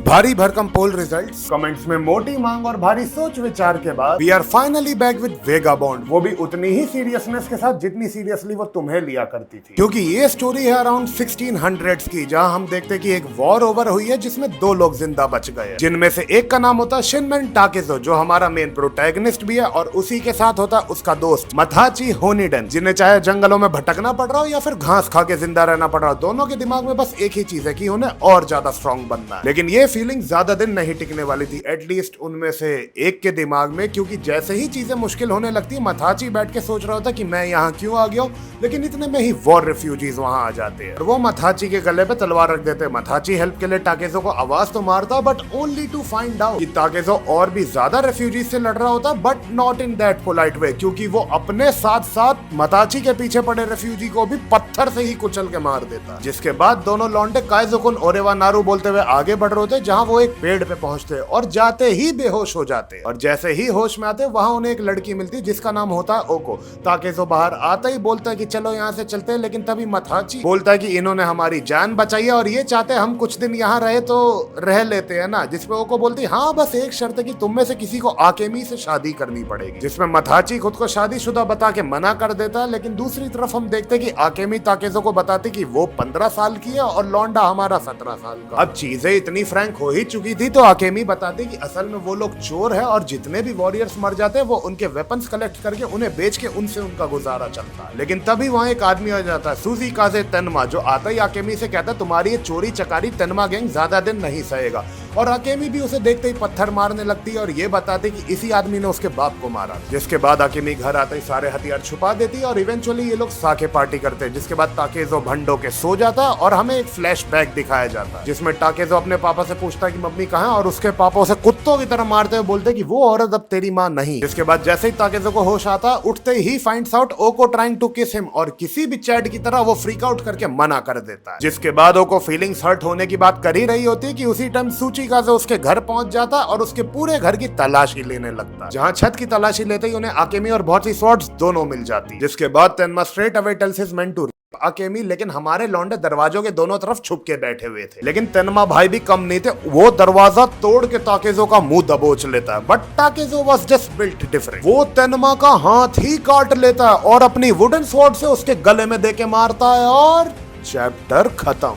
भारी भरकम पोल results, comments में मोटी मांग और भारी सोच विचार के बाद we are finally back with Vagabond, वो भी उतनी ही सीरियसनेस के साथ जितनी सीरियसली वो तुम्हें लिया करती थी। क्योंकि ये स्टोरी है अराउंड 1600s की, जहां हम देखते हैं कि एक वॉर ओवर हुई है जिसमें 2 लोग जिंदा बच गए, जिनमें से एक का नाम होता है शिनमेन टाकेजो, जो हमारा मेन प्रोटैगनिस्ट भी है, और उसी के साथ होता है उसका दोस्त मथाची होनिडन, जिन्हें चाहे जंगलों में भटकना पड़ रहा हो या फिर घास खा के जिंदा रहना पड़ रहा हो, दोनों के दिमाग में बस एक ही चीज है कि उन्हें और ज्यादा स्ट्रॉन्ग बनना है। लेकिन ये फीलिंग ज्यादा दिन नहीं टिकने वाली थी, एटलीस्ट उनमें से एक के दिमाग में, क्योंकि जैसे ही चीजें मुश्किल होने लगती, मथाची बैठ के सोच रहा होता कि मैं यहाँ क्यों आ गया हूँ, लेकिन इतने में ही वॉर रिफ्यूजीज वहां आ जाते हैं और वो मथाची के गले पे तलवार रख देते हैं। मथाची हेल्प के लिए टाकेजो को आवाज तो मारता, but only to find out कि टाकेजो और भी ज्यादा रेफ्यूजीज से लड़ रहा होता, but not in that polite way, क्योंकि वो अपने साथ साथ मथाची के पीछे पड़े रेफ्यूजी को भी पत्थर से ही कुचल के मार देता। जिसके बाद दोनों लौंडे काइजोकुन ओरेवा नारू बोलते हुए आगे बढ़ रहे होते, जहां वो एक पेड़ पे पहुंचते और जाते ही बेहोश हो जाते, और जैसे ही होश में आते वहां उन्हें एक लड़की मिलती जिसका नाम होता है ओको। ताकेजो बाहर आता ही बोलता है कि चलो यहाँ से चलते हैं, लेकिन तभी मथाची बोलता है कि इन्होंने हमारी जान बचाई है और ये चाहते हम कुछ दिन यहाँ रहे तो रह लेते हैं ना। जिसपे ओको बोलती हाँ, बस एक शर्त है कि तुम में से किसी को आकेमी से शादी करनी पड़ेगी, जिसमें मथाची खुद को शादीशुदा बता के मना कर देता है। लेकिन दूसरी तरफ हम देखते हैं कि आकेमी ताकेजो को बताती कि वो 15 साल की है और लौंडा हमारा 17 साल का। अब चीजें इतनी फ्रैंक हो ही चुकी थी तो आकेमी बताते कि असल में वो लोग चोर है और जितने भी वॉरियर्स मर जाते हैं वो उनके वेपन्स कलेक्ट करके उन्हें बेच के उनसे उनका गुजारा चलता है। लेकिन तभी वहाँ एक आदमी आ जाता है, सूजी काजे तेनमा, जो आता ही आकेमी से कहता है तुम्हारी ये चोरी चकारी तेनमा गैंग ज्यादा दिन नहीं सहेगा, और आकेमी भी उसे देखते ही पत्थर मारने लगती है और ये बताते कि इसी आदमी ने उसके बाप को मारा। जिसके बाद आकेमी घर आते ही सारे हथियार छुपा देती है और इवेंचुअली ये लोग साके पार्टी करते हैं। जिसके बाद ताकेजो भंडो के सो जाता है और हमें एक फ्लैशबैक दिखाया जाता है जिसमें टाकेजो अपने पापा से पूछता है कि मम्मी कहाँ है, और उसके पापा उसे कुत्तों की तरह मारते हुए बोलते कि वो औरत अब तेरी माँ नहीं। जिसके बाद जैसे ही ताकेजो को होश आता, उठते ही finds out Oko trying to kiss him, और किसी भी चैट की तरह वो फ्रीक आउट करके मना कर देता है। जिसके बाद ओको फीलिंग्स हर्ट होने की बात कर ही रही होती कि उसी टाइम सूचिकाजे उसके घर पहुंच जाता और उसके पूरे घर की तलाशी लेने लगता, जहां छत की तलाशी लेते ही उन्हें आकेमी और बहुत सी स्वॉर्ड्स दोनों मिल जाती। जिसके बाद Tenma straight away tells his men to Akemi, लेकिन हमारे लौंडे दरवाजों के दोनों तरफ छुप के बैठे हुए थे। लेकिन तेनमा भाई भी कम नहीं थे, वो दरवाजा तोड़ के ताकेजो का मुंह दबोच लेता है, but ताकेजो was just built different. वो तेनमा का हाथ ही काट लेता है और अपनी वुडन स्वॉर्ड से उसके गले में देके मारता है और चैप्टर खत्म।